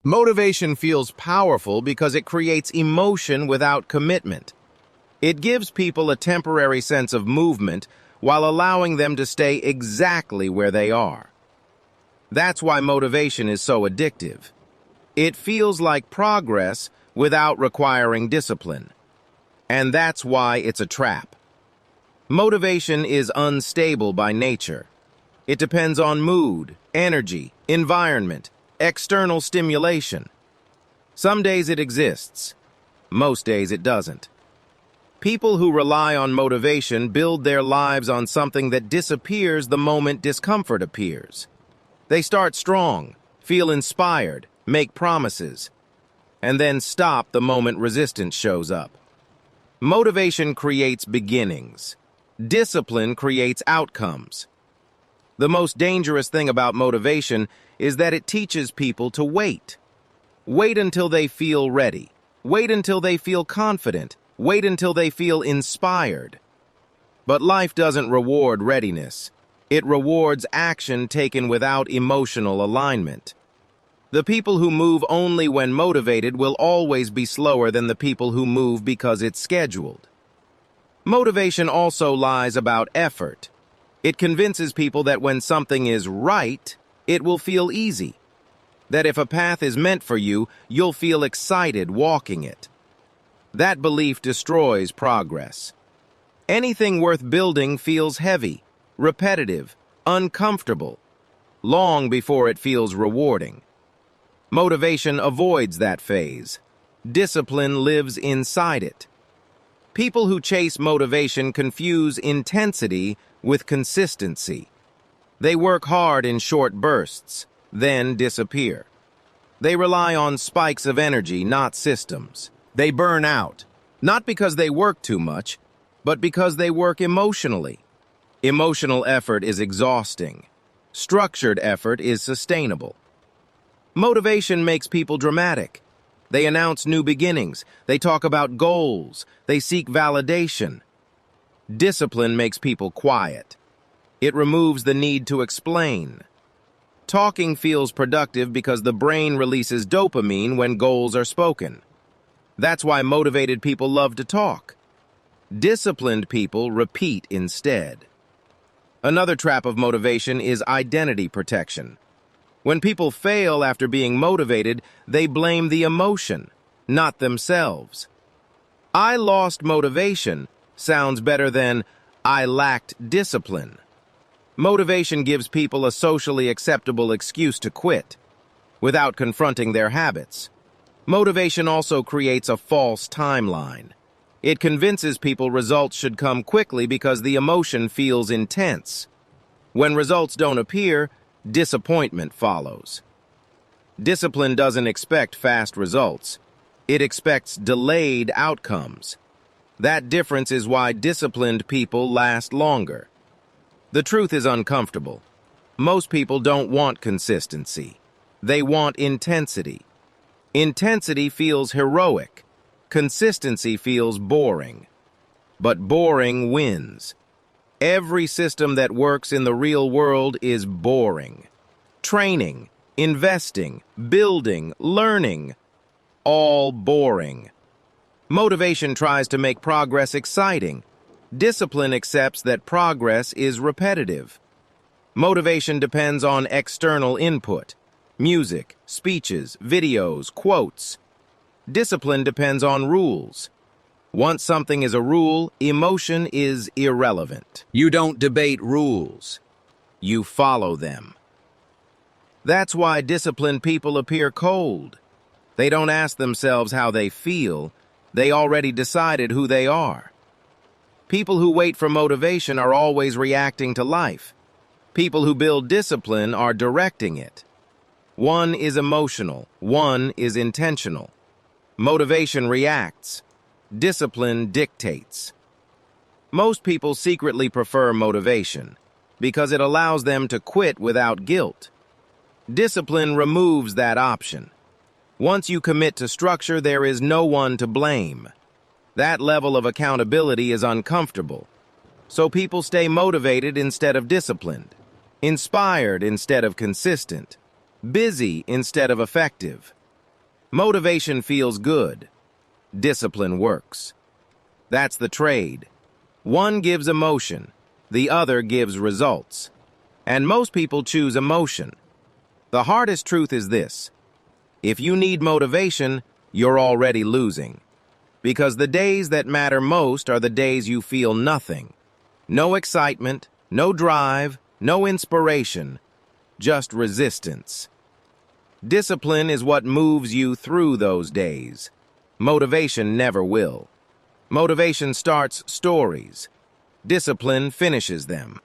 Motivation feels powerful because it creates emotion without commitment. It gives people a temporary sense of movement while allowing them to stay exactly where they are. That's why motivation is so addictive. It feels like progress without requiring discipline. And that's why it's a trap. Motivation is unstable by nature. It depends on mood, energy, environment, external stimulation. Some days it exists. Most days it doesn't. People who rely on motivation build their lives on something that disappears the moment discomfort appears. They start strong, feel inspired, make promises, and then stop the moment resistance shows up. Motivation creates beginnings. Discipline creates outcomes. The most dangerous thing about motivation is that it teaches people to wait. Wait until they feel ready. Wait until they feel confident. Wait until they feel inspired. But life doesn't reward readiness. It rewards action taken without emotional alignment. The people who move only when motivated will always be slower than the people who move because it's scheduled. Motivation also lies about effort. It convinces people that when something is right, it will feel easy. That if a path is meant for you, you'll feel excited walking it. That belief destroys progress. Anything worth building feels heavy, repetitive, uncomfortable, long before it feels rewarding. Motivation avoids that phase. Discipline lives inside it. People who chase motivation confuse intensity with consistency. They work hard in short bursts, then disappear. They rely on spikes of energy, not systems. They burn out, not because they work too much, but because they work emotionally. Emotional effort is exhausting. Structured effort is sustainable. Motivation makes people dramatic. They announce new beginnings. They talk about goals. They seek validation. Discipline makes people quiet. It removes the need to explain. Talking feels productive because the brain releases dopamine when goals are spoken. That's why motivated people love to talk. Disciplined people repeat instead. Another trap of motivation is identity protection. When people fail after being motivated, they blame the emotion, not themselves. "I lost motivation" sounds better than "I lacked discipline." Motivation gives people a socially acceptable excuse to quit, without confronting their habits. Motivation also creates a false timeline. It convinces people results should come quickly because the emotion feels intense. When results don't appear, disappointment follows. Discipline doesn't expect fast results. It expects delayed outcomes. That difference is why disciplined people last longer. The truth is uncomfortable. Most people don't want consistency. They want intensity. Intensity feels heroic. Consistency feels boring. But boring wins. Every system that works in the real world is boring. Training, investing, building, learning, all boring. Motivation tries to make progress exciting. Discipline accepts that progress is repetitive. Motivation depends on external input: music, speeches, videos, quotes. Discipline depends on rules. Once something is a rule, emotion is irrelevant. You don't debate rules. You follow them. That's why disciplined people appear cold. They don't ask themselves how they feel. They already decided who they are. People who wait for motivation are always reacting to life. People who build discipline are directing it. One is emotional, one is intentional. Motivation reacts. Discipline dictates. Most people secretly prefer motivation because it allows them to quit without guilt. Discipline removes that option. Once you commit to structure, there is no one to blame. That level of accountability is uncomfortable. So people stay motivated instead of disciplined, inspired instead of consistent, busy instead of effective. Motivation feels good. Discipline works. That's the trade. One gives emotion, the other gives results. And most people choose emotion. The hardest truth is this: if you need motivation, you're already losing. Because the days that matter most are the days you feel nothing. No excitement, no drive, no inspiration, just resistance. Discipline is what moves you through those days. Motivation never will. Motivation starts stories. Discipline finishes them.